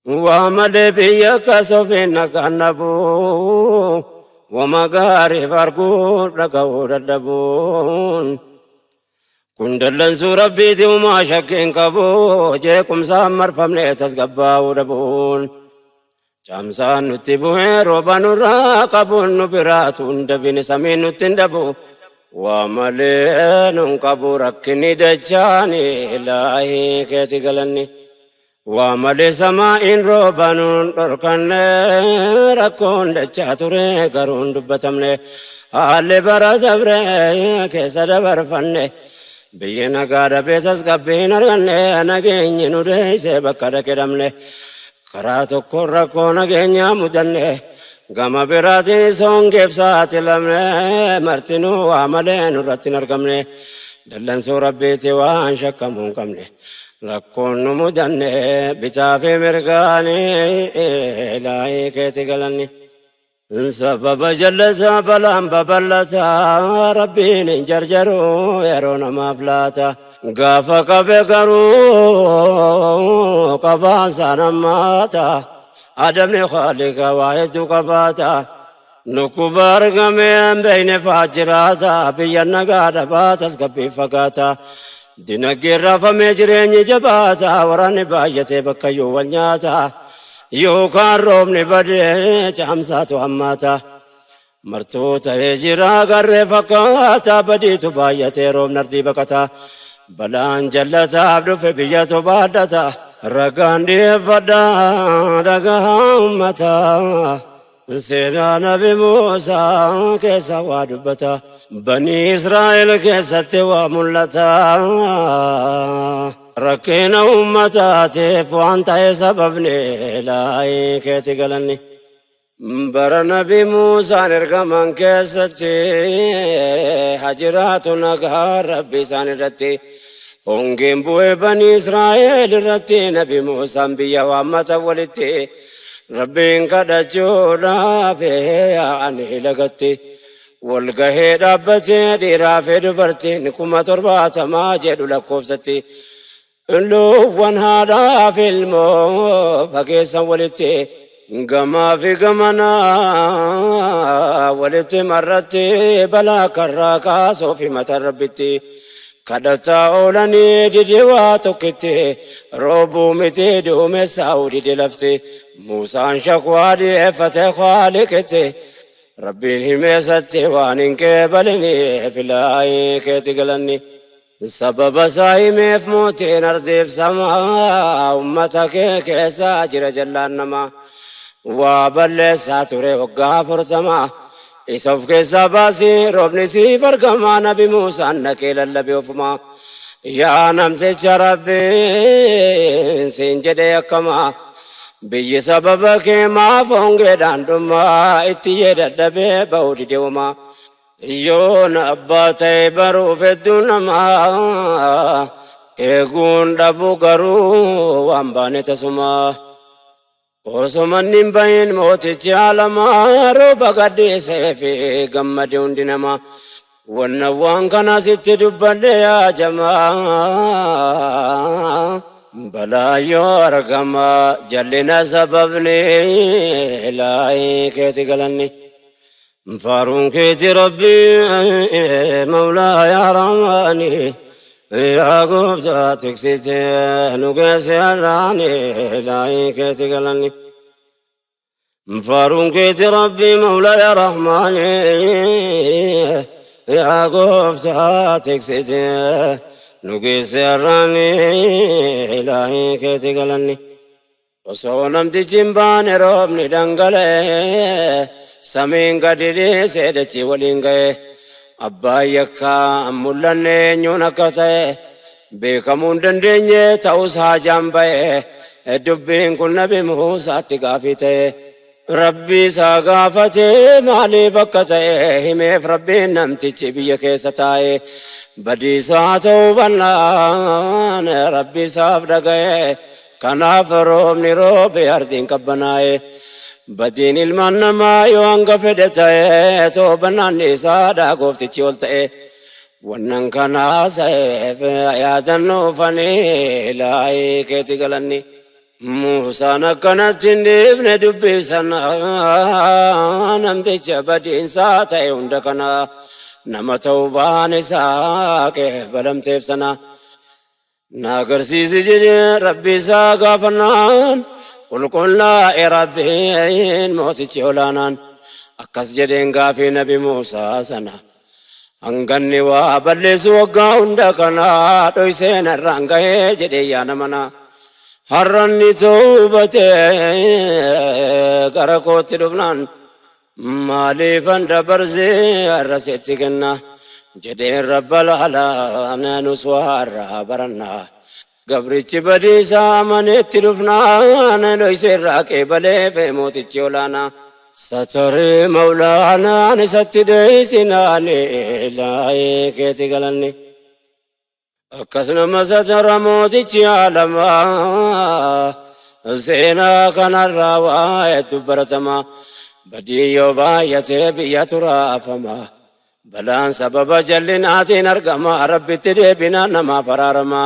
وعمل بيك سفينة كنبو ومغاري فرقود لقود الدبون كندلن سورة بيتي وما شكين كبو جيكم سامر فمني تسقباو دبون جامسان نتبوه روبان راقبون نبراتون دبين سمين نتندبو وملين كبو ركني دجاني إلهي كيتي قلني وملي سماء روبان ركن ركون دجاتوري قرون دبتمني آلي برا دبري كيسا دبر فني بينا قادة بيسس قبين رغني نگيني نوريسي بكرا كدمني قراتو كورا كونا گينيا مدني غما براتي سونگيب ساتي لمني مرتنو وعملين رتن ارقمني دلن سو ربيتي وان شكمون قمني لكون مدني بتافي مرقاني إلهي كيتي قلني سبب جلتا بلان ببلتا ربين جرجرو يرون مفلاتا غافا كبكرو كباسا نماتا أدمني خالق وايد كباتا نكبر غمين بين فاجراتا بيانا غادا باتس كبي فقاتا دينك رافا مجرين جباتا وراني بايتي بكيو والنياتا يوكان رومني بدي جامساتو هماتا مرتوتا يجرا غري فكاتا بدي تبايتي روم نردي بكتا بلان جلتا عبدو في بيتو بادتا رقان دي فدا رقا همتا سينا نبي موسى كيسا وادبتا بني إسرائيل كيسا توا ملتا ركينا أمتاتي وانت سببني لاي كيتي قلني بر نبي موسى نرقمان كيستي حجرات نقهار ربي سانرتي هنگين بوي بني إسرائيل رتي نبي موسى بيا وامتا ولتي ربين قد جودا فيه عني لغتي والقهي ربتي دي رافي دبرتي نكما ترباتا ما جدو لكوفتي لو هذا في المو فكيسا ولتي غما في غمنا ولتي مرتي بلا كراكا صوفي متربتي كدتا أولاني دي واتوكتي روبو متي دومي ساودي دي لفتي موسى شكوى دي فتح خالقتي ربي هميستي وانين كبلني في الآي كيتي قلني سبب سايمي في موتي نرديف سما أمتك كيسا جر جلان نما وابل ساتوري وقافر سما إسوف كيسا باسي روبني سي فرقما نبي موسى نكيل اللبي وفما يا نمسي ربي سنجدي كما بيجي سببك ما فونغي داندما اتيه دبي بودي دوما يون أباتي برو في الدنما إيقون دبو قرو وانباني تسما وسمن نمبين موتي جالما روبا قدي سيفي قمدون دينما والنوان كان ستي دبالي يا جماعة بلا يورقما جلنا سببني لاي كيتي قلني فارون كيتي ربي مولاي يا رحماني يا قبضة تكسيتي نقاسي علاني لاي كيتي قلني فارون كيتي ربي مولاي يا رحماني يا قبضة تكسيتي نقاسي علاني لاي كيتي قلني وصونم تجنبان روبني دنقلي سمين قدري سيدتي ولينغي أبايكا أمولاني نيونكتي بيكمون دنديني توسها جنبي دبين كل نبي موسى تقافتي ربي ساقافتي مالي بكتي هميف ربي نمتي بيك ستاي بدي ساتو بنان ربي سابدقي كناف روبني روبي أردين كبناي بدين المن ما يوانغ فدتاي تو بنان نسادا قفتي چولتاي ونن كنا سيف يا دنو فني لاي كيتي قلني موسى كانت ابن دبي سنا نمت بدين ساتي عندكنا نما توبان ساكه بلم تفسنا ناگر سيزي جي ربي ساقا فنان قل لا ربي موت چولانان اكس جدين غافي نبي موسى سنا انغني وابلس وقا عندكنا تويسين الرانغي جدي يانمنا harranni toobate gara kootti dhufnaan maaliifan dabarsee har'asetti kenna jedheen rabbal alaa nus warra baranna gabrichi badiisaa maneetti dhufnaan dhoyseerraa qeebalee fee mootichi olaanaa sataree mawlaanaan isatti dheeysinaan ilaahee keeti galanni akkasuma satara mootichi alamaa seenaa kanarraa waa'eetu baratama badiyyoo baay'atee biyya turaafama balaan sababa jallinaatiin argama rabbitti deebinaan namaa baraarama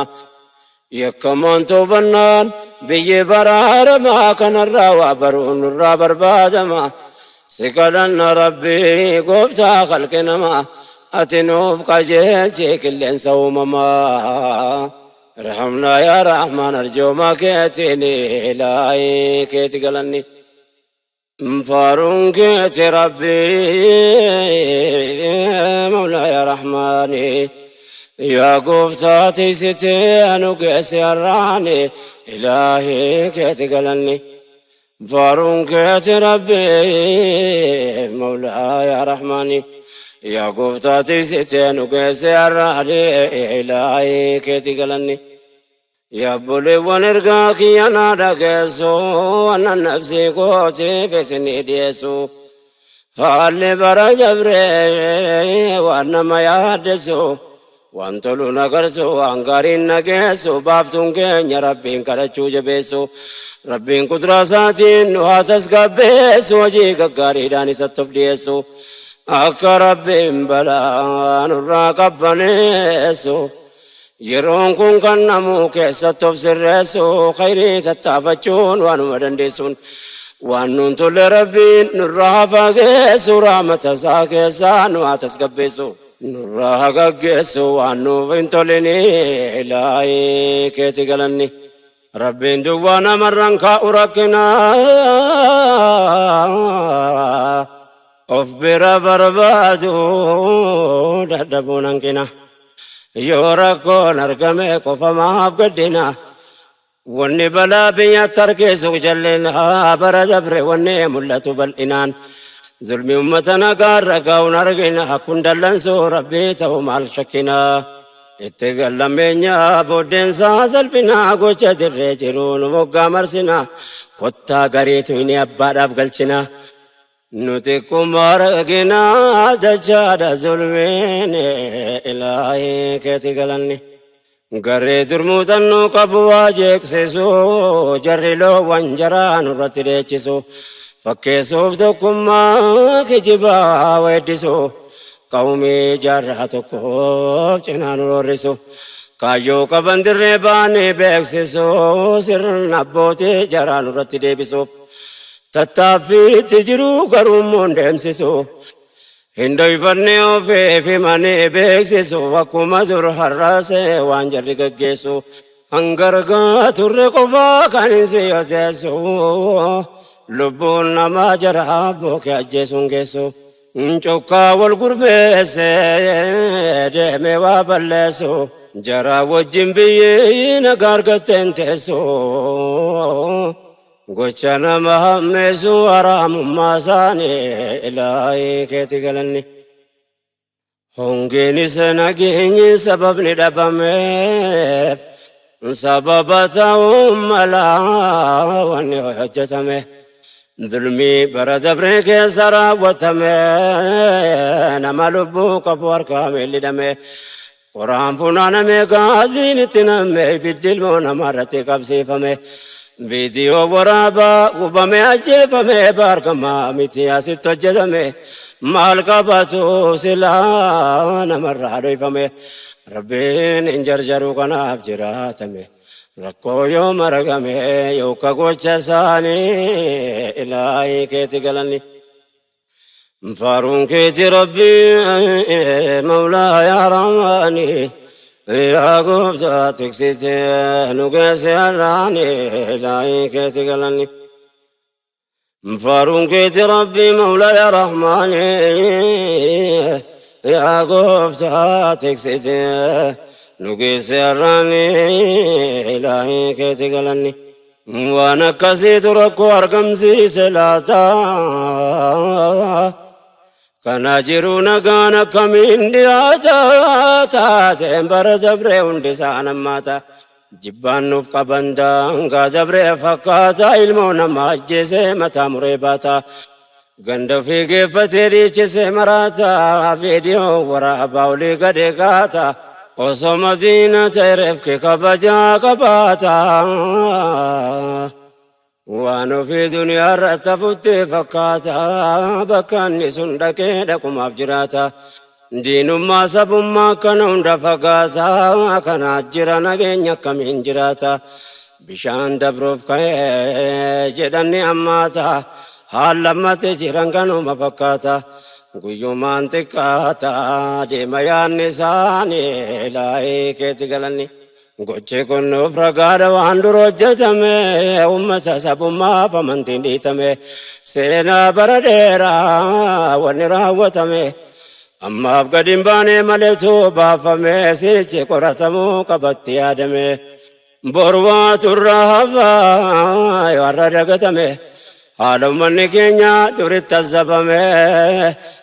yakkamoon toobannaan biyyi baraarama kanarraa waa baruun nurraa barbaadama si kadhanna rabbii gooftaa khalqi namaa أتنوف قجل كل سومما رحمنا يا رحمن أرجو ما كيتني لاي كيت قلني فارون كيت ربي مولا يا رحماني يا قفتاتي ستين قيس الراني إلهي كيت قلني فارون كيت ربي مولا يا رحماني يا قفتاتي ستين قيس الراني إلهي كيت قلني يا بولي ونرقاك يا نادا قيسو أنا نفسي قوتي بسني ديسو فالي برا جبري وانا ما يهدسو وانتلو نقرسو انقارين نقيسو بافتون كين يا ربين كرچو جبيسو ربين قدراساتين نواسس قبيسو وجيك قاري داني ستف ديسو أكا ربين بلا نرى قبانيسو يرون كن كنمو كيسا تفسرسو خيري تتابچون وانو مدندسون وانون تل ربين نرى فاقسو رحمة ساكسا نواتس قبسو نرى قاقسو وانو فانتوليني إلهي كيتي قلني ربين دوانا مرن كاوركنا of bira barbadu dadabun kina yora kon argame kofa maaf gadina wanni bala biya tarke su jallina bara jabre wanni mullatu bal inan zulmi ummatana garra gaun argina kundalan so rabbi taw mal shakina ittigallamenya boden sa salbina gocha dirre jirun mogga marsina kotta gareetu ini abbadaf galchina نتكم مرقنا دجال ظلمين إلهي كيتي قلني قري درموتنو قبواجيك سيسو جري لو وانجران رتريچسو فكيسوف دكم ما كجبا ويدسو قومي جرحتكو جنان رورسو كايو قبندر ريباني بيكسسو سر نبوتي جران رتديبسو تتافي تجرو كرومون دمسسو هندوي فرنيو في ماني بيكسسو وكما زر حراسي وانجر گگسو انگرگا ترقفا كانسي يتسو لبون نما جرا بوك اجسونگسو انچوكا والقربسي دمي وابلسو جرا وجنبي نگارگتن تسو gochana mahammesu aramummasani ilahi keti galanni hongeni sanagini sababni dhabameef sababata ummala wanni hojjetame dhulmi bara dabre keessa raawwatame nama lubbuu qabu harkaa miillidhame qoraan funaaname gaaziin itti namme ibiddilmoo namarratti qabsiifame فيديو ورابا وبمي أجيبمي باركما ميتيا ستوجدمي مالكباتو سلانا مرة ريفمي ربين إنجرجرو كنا أفجراتمي rakkoo yoo maragame yooka gocha isaanii ilaahii keeti galanni. Faaruun keeti rabbii mawlaa yaa rahmaani yaa gooftaa tiksite nu geesse har'aani ilaahii keeti galanni. Faaruun keeti rabbii mawlaa yaa rahmaani yaa gooftaa tiksite nu geesse har'aani ilaahii keeti galanni. Waan akkasiitu rakkoo argamsiise laata kana jiru nagaan akkamiin dhiyaata taateen bara dabree hundi isaa nammaata jibbaan nuuf qaban daangaa dabree fakkaata ilmoo nama ajjeese mataa muree baata ganda ofii geeffatee dhiichisee maraata viidiyoo waraabaa olii gadee kaata osoo madiina ta'e reefke kabajaa qabaata. Waan ofii duniyaarra tafutti fakkaata bakka inni sun dhaqee dhaqumaaf jiraata. Diinummaa sabummaa akkana hunda fagaata kana jira nageenya akkamiin jiraata. Bishaan dabruuf ka'ee jedhanni hammaata haal lammate jiran kanuma fakkaata. Guyyumaan xiqqaata deema yaadni isaanii ilaahii keeti galanni. Gochi kun nuuf ragaadha waan dura hojjetame uummata sabummaaf amantiin dhiitame seenaa bara dheeraa wanni raawwatame ammaaf gadi hin baane maleetu baafame sichi qoratamuu qabatti yaadame boru waatu irraa hafaa yoo har'a dagatame haala uummanni keenya duritti azzabame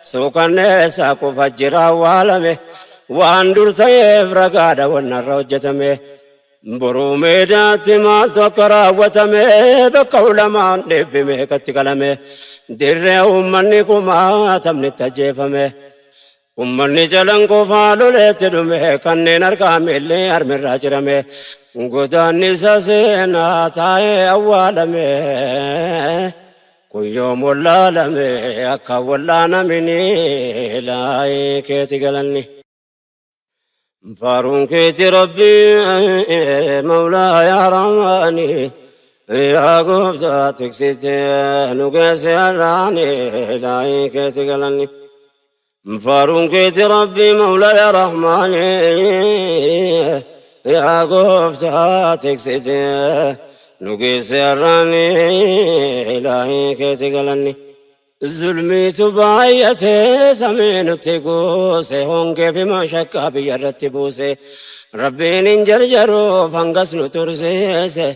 suukanneessa kufa jira awwaalame. Waan dur ta'eef ragaadha wannarra hojjetame boruu meedaatti maaltu akka raawwatame bakka ulamaan dhibbime katti qalame dirree uummanni kumaatamni itti ajjeefame uummanni jalan qofaa loleetti dhume kanneen harkaa miillee harmirraa jirame godaanni isa seenaa taa'ee awwaalame guyyoom wallaalame akka wallaanamini ilaahii keeti galanni. Faaruun keeti rabbii mawlaa yaa rahmaani yaa gooftaa tiksite nu geesse har'aani ilaahii keeti galanni. Faaruun keeti rabbii mawlaa yaa rahmaani yaa gooftaa tiksite nu geesse har'aani ilaahii keeti galanni. Zulmiitu baay'atee samii nutti goose hongee fi mashakkaa biyya irratti buuse rabbiin hin jarjaruuf hangas nu tursiise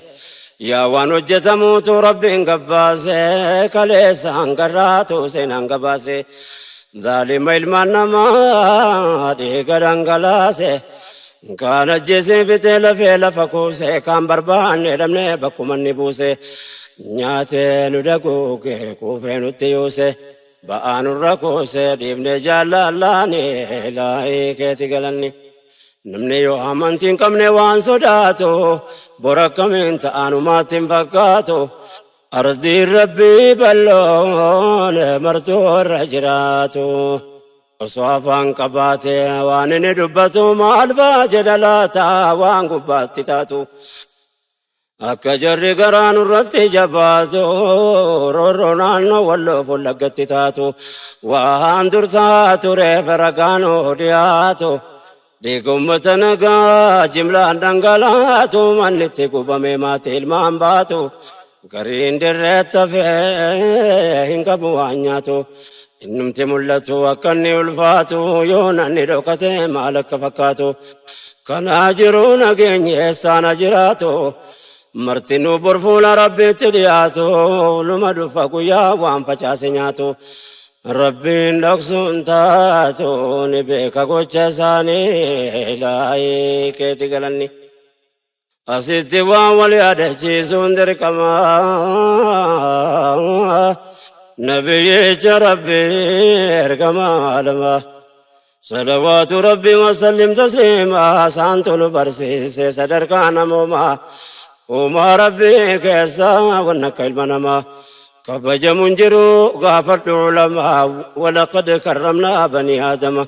yaa waan hojjetamuutu rabbiin gabbaase kaleessa hangarraa tuuseen hanga baase zaalima ilmaan namaa dhiiga dhangalaase kaan ajjeesee bitee lafee lafa kuuse kaan barbaanne dhabnee bakkuma inni buuse. Nyaatee nu daguuge kuufee nutti yuuse ba'aa nurra kuuse dhiibnee jaallallaani ilaahii keeti galanni. Namni yoo amantiin qabne waan sodaatu bora akkamiin ta'anumaatti hin fakkaatu ardiin rabbii bal'oon martuu irra jiraatu. Osoo afaan qabaate waan inni dubbatu maal ba'a jedha laata waan gubbaatti taatu. Akka jarri garaa nurratti jabaatu roorroo naannoo walloo fuullaggatti taatu waan dur taatu reefa ragaanoo dhiyaatu dhiiga uummata nagaa jimlaan dhangalaatu manni itti gubame maatii ilmaan baatu gariin dirreetti hafee hin qabu waan nyaatu innumti mul'atu akka inni ulfaatu yoo nanni dhokate maal akka fakkaatu kanaa jiru nageenyi eessaana jiraatu. Martinuu borfuula rabbiitti dhiyaatu luma dhufa guyyaa waan facaase nyaatu rabbiin dhoksuun taatu ni beeka gocha isaanii ilaahii keeti galanni. Asitti waan wal yaadachiisuun dirqama nabiyyicha rabbii ergamaa lama salawaatu rabbii wasallim tasliima saantu nu barsiise sadarkaa namoomaa. Uma rabbii keessa waan akka ilma namaa kabajamuun jiru gaafadhu ulamaa walaqad karramnaa banii aadama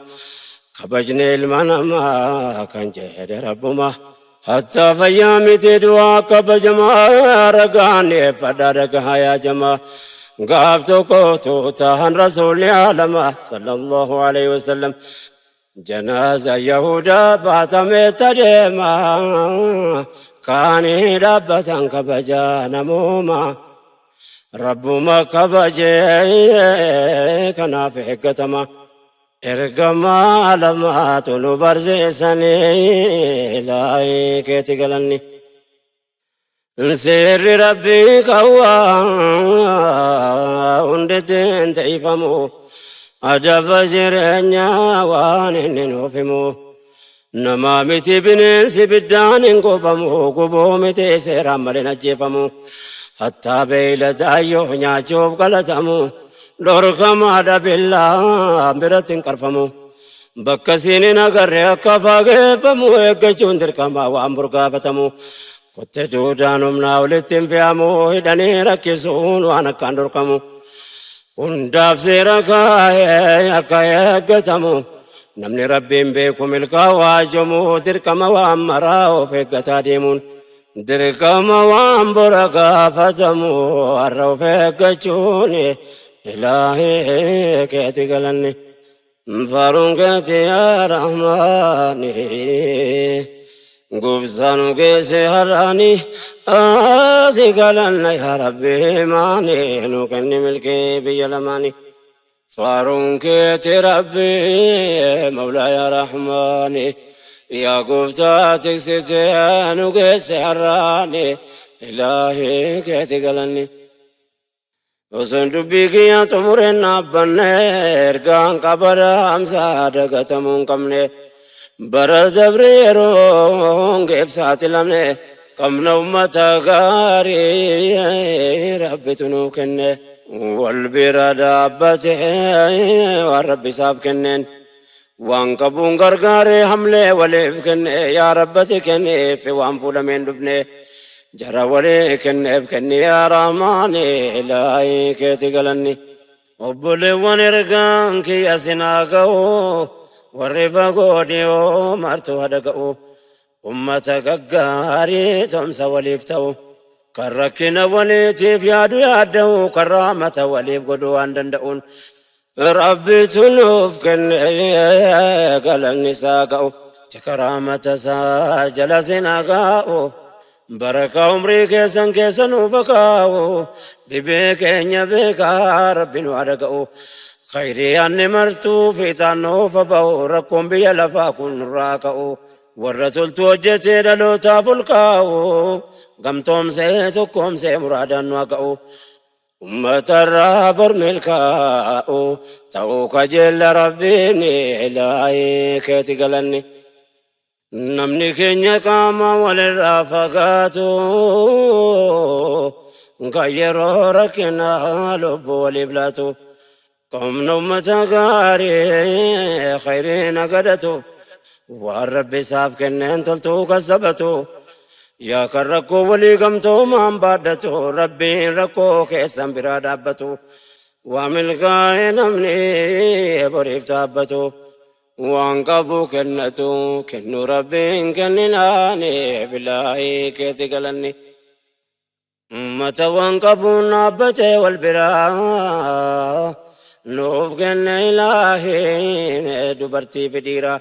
kabajne ilma namaa kan jedhe rabbuma حتى فيامت دواك بجما رقاني فدارك يا جما قافتو كوتو تهن رسول عالم صلى الله عليه وسلم جنازة يهودا باتمت ديما كاني دابة كبجا نموما ربما كبجي كنا في حكتما إرقما لما تنو برزيسني لايك تقلني سر ربي كوا وندتين تيفمو عجب جرنيا وانين وفمو نمامتي بنس بدان قبمو قبومتي سيرامل نجفمو حتى بيل دايو نياچوب قلتمو لوركم هذا بالله برتين كرفمو بكسيني نغر كفاغه فمو اگچون دركما وامبرغا بتمو كنت دودانم ناولتين بيامو هدني ركسون وانا كاندركمو ونداف سيركا يا گتمو نمني ربين بكم الكواجمو دركما وامراو في قتاديمون دركما وامبرغا فتمو ارو في گچوني إلهي كيتي قلني فارون كيتي يا رحماني قبضانو كيسي هراني آسي قلني يا ربي ماني نوكني ملكي بيلماني فارون كيتي ربي مولاي يا رحماني يا قبضاتك ستيانو كيسي هراني إلهي كيتي قلني وسندو بيكيا تمرنا بنير كان كبر أمسا دكتمون كمنه برز بريرون كيف ساتلمنه كم نومتا غاري ربي تنوكنه والبير دابته والرب ساب كنن وانكبون غرغاري حمله وليف كنه يا ربتي كنه في وانفول من دبنه جرى وليكن ابكني يا رحماني لايك تقلني وبلي ونرقان كي أسناقو والرفاقو ديو مرتو هدقو أمتك قاري تمسى وليفتو كركنا وليتيف يادو يادو كرامة وليف قدو عندن ربي تنوف كن قلني ساقو تكرامة ساجل سناقو بركة عمري كيسن وبكاو ببيك بيكا ربي نوارقو خيري أني مرتو في تانو فباو ركم بيلفاكن راكو والرسول توجتي للو تافلكاو قمتم سيتكم سي مرادا نواكو أمة الرابر ملكاو توك جل ربيني إلهي كيتي قلني نمني كنيا كاما وللرافقاتو غيرو ركنا لب ولبلاتو قم نمتا غاري خيرين قدتو والرب ساب كنين تلتو كسبتو يا كركو ولي قمتو من بادتو ربي ركو كيسان برادابتو وعمل قاين نمني بريف تابتو وانقبو كنتو كنو ربين كنناني بالله كيتي قلني متى وانقبو نابتي والبرا نوف كن إلهي دبرتي بديرا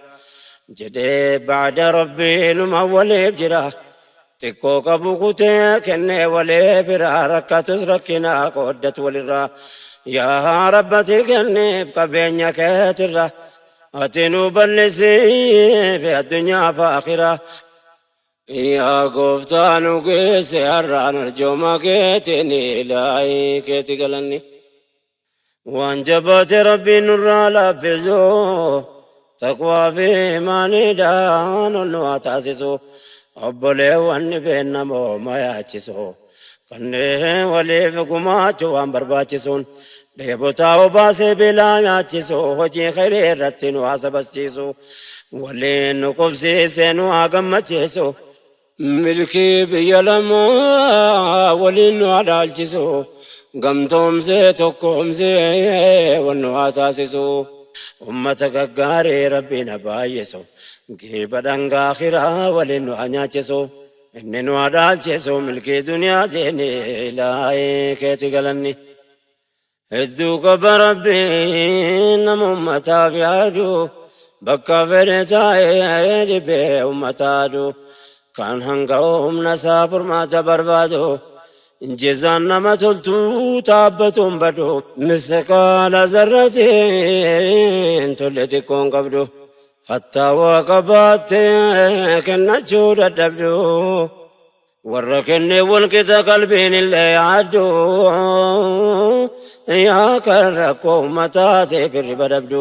جدي بعد ربي نمولي بجرا تكو قبو كتي كني ولي برا ركتس ركنا قدت ولرا يا ربتي كني بقبين كترا أتنو بلسي في الدنيا فآخرة يا قفتانو كيسي هران الجوما كيتني لاي كيتي قلني وانجبت ربي نرى لفزو تقوى في ماني دان النواتاسسو أبولي واني بينمو ما ياتسو كنه ولي فقماتو وانبرباتسون ديبوتاو باسي بلا ياتشيسو وجي خيري رتنو عصبسيسو ولين نقفسي سينو آقمتشيسو ملكي بيلمو ولين عدالشيسو قمتم سي تقوم سي ونو عتاسيسو أمتك قاري ربنا بايسو geeba dhangaa akhiraa waliin nu nyaachisu inni nu dhaalchisu milkii duniyaa jeeni ilaahii keeti galanni hedduu qaba rabbiin nama ummataaf yaadu bakka fedhe taa'ee dhibee ummataadu kan hanga humna isaa furmaata barbaadu injizaan nama toltuu taabbatuun badu misqaala zarratiin tolle xiqqoon qabdu hattaa waa qabaattee kennachuu dadhabdu warra kennee walqixa qalbiin illee yaaddu yaa kan rakkoo ummataa ta'eef hirriba dhabdu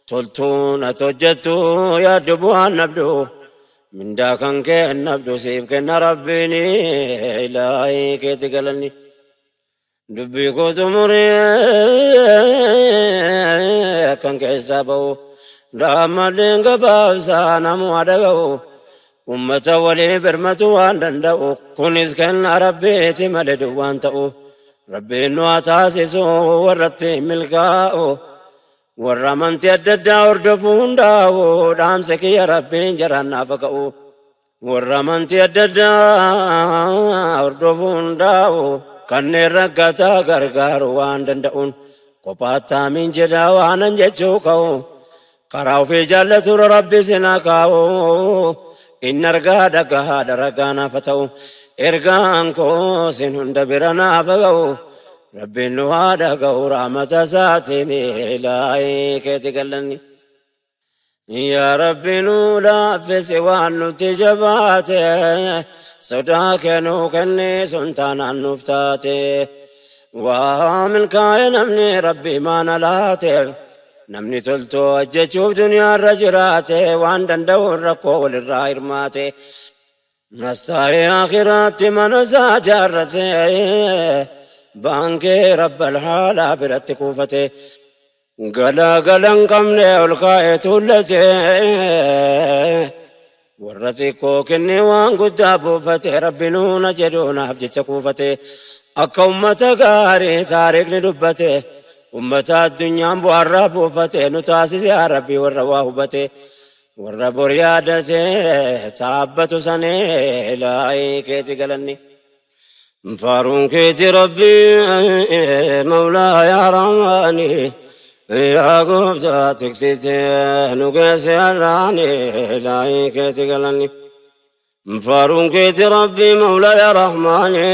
toltuun ati hojjettu yaaddu bu'aan nabdu mindaa kan kennabdu siif kenna rabbiin ilaahii keeti galanni dubbii kootu murii kan keessaa ba'u daammadeen gabaabsaa namuu adaga'u ummata walii birmatu waan danda'u kunis kenna rabbiiti malee duwwaan ta'u rabbiin nu haa taasisu warratti milkaa'u warra amantii adda addaa hordofu hundaa'u dhaamsa kiyya rabbiin jaraannaaf ga'u warra amantii adda addaa hordofu hundaa'u kanneen rakkataa gargaaru waan danda'uun kophaatti amiin jedhaa waanan jechuu ka'u karaa ofii jaallatu rabbi sinaa kaa'u inni argaa dhagaa daragaa naaf ta'u ergaan koo sin hunda bira naaf ga'u rabbiin nu haa dhaga'u rahmata isaatiin ilaahii keeti galanni yaa rabbi nu laaffisi waan nuti jabaate sodaa kennuu kenni sun taanaan nuuf taate waa milkaa'e namni rabbi maana laateef namni toltoo hojjechuuf duniyaarra jiraate waan danda'uun rakkoo walirraa hirmaate nastaa'ee akhiraatti mana isaa jaarrate baankee rabbal haalaa biratti kuufate galagalan qabne ol kaa'ee tuullate warra xiqqoo kenne waan guddaa buufate rabbi nuuna jedhuunaaf jecha kuufate akka ummata gaarii taariikni dubbate ummata addunyaan bu'aarraa buufate nu taasise yaa rabbi warra waa hubate warra bor yaadate taabbatu sanee ilaahii keeti galanni فارون كيتي ربي مولاي يا رحماني يا قبضة تكسيتي نقاسي الراني لاي كيتي قلني فارون كيتي ربي مولاي يا رحماني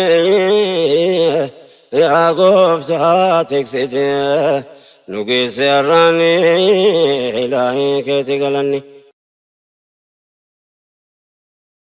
يا قبضة تكسيتي نقاسي الراني لاي كيتي قلني